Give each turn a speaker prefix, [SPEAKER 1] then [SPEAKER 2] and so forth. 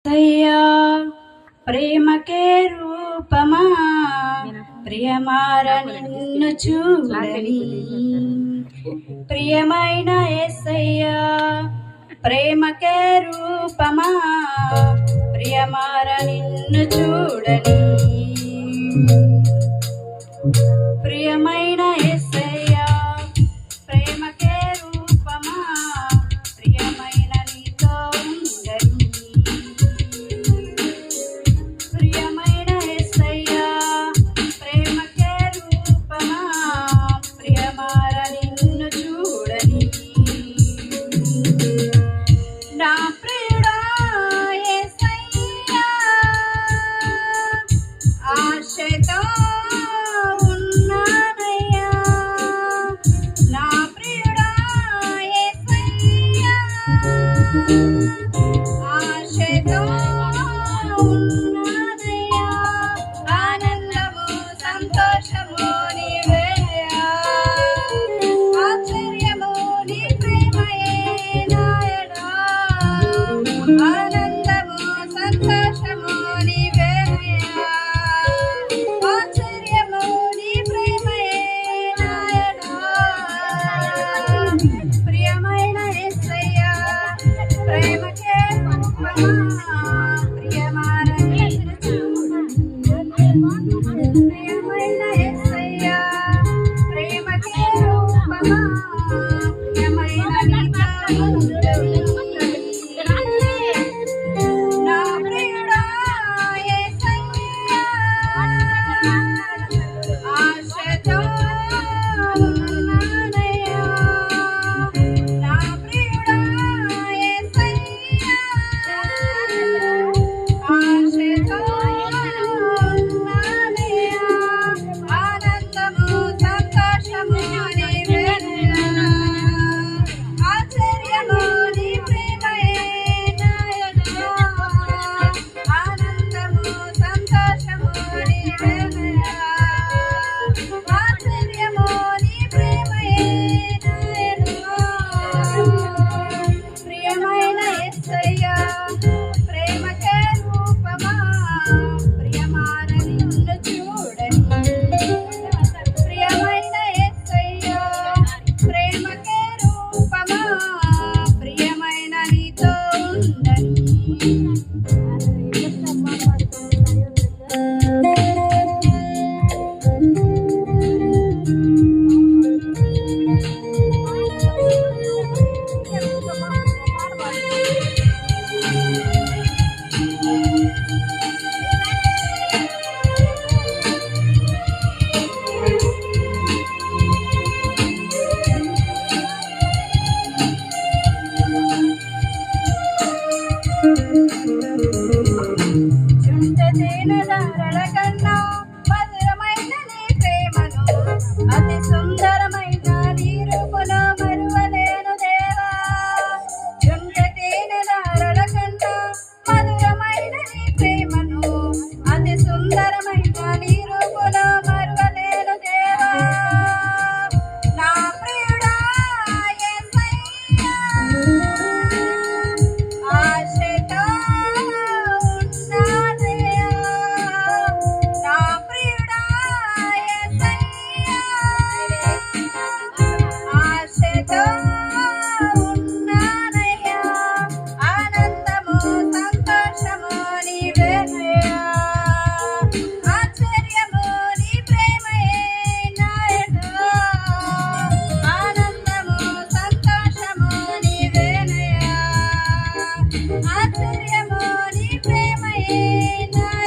[SPEAKER 1] సయ్యా ప్రేమకే రూపమా ప్రియమార నిన్ను చూడని ప్రియమైన యేసయ్యా ప్రేమకే రూపమా ప్రియమార నిన్ను చూడని ప్రియమైన యేసయ్యా ప్రేమకే రూపమా ప్రియమైన నీతో ఉండని ప్రియమైన యేసయ్యా ప్రేమకే రూపమా ప్రియమార నిన్ను చూడని నా ప్రియుడా యేసయ్యా ఆశతో ఉన్నానయ్యా నా ప్రియుడా యేసయ్యా ఆశతో ఉన్నానయ్యా ఆనందము సంతోషము నీవేనయ్యా ఆశ్చర్యము నీ ప్రేమయే నాయనా ఆనందము సంతోషము నీవేనయ్యా ఆశ్చర్యము నీ ప్రేమయే నాయనా ప్రియమైన యేసయ్యా ప్రేమకే రూపమా ప్రియమార నిన్ను చూడని ప్రియమైన యేసయ్యా ప్రేమకే రూపమా ప్రియమైన నీతో ఉండని నా ప్రియుడా యేసయ్యా ఆశతో ఉన్నానయ్యా నా ప్రియుడా యేసయ్యా ఆశతో ఉన్నానయ్యా ఆనందము సంతోషము నీవేనయ్యా ఆశ్చర్యము నీ ప్రేమయే నాయనా ఆనందము సంతోషము నీవేనయ్యా ఆశ్చర్యము నీ ప్రేమయే నాయనా ప్రియమైన యేసయ్యా ప్రేమకే రూపమా ప్రియమార నిన్ను చూడని ప్రియమైన యేసయ్యా ప్రేమకే రూపమా ప్రియమైన నీతో ఉండని చుంటతేనెదారల కన్నా మధురమైన నీ ప్రేమను అతి సుందరమైన నీ రూపును మరువలేను దేవా చుంటతేనెదారల కన్నా మధురమైన నీ ప్రేమను అతి సుందరమైన నీ రూపును మరువలేను దేవా నా ప్రియుడా యేసయ్యా ఆశతో ఉన్నానయ్యా నా ప్రియుడా యేసయ్యా ఆశతో ఉన్నానయ్యా ఆనందము సంతోషము నీవేనయ్యా ఆశ్చర్యము నీ ప్రేమయే నాయనా ఆనందము సంతోషము నీవేనయ్యా ఆశ్చర్యము నీ ప్రేమయే నాయనా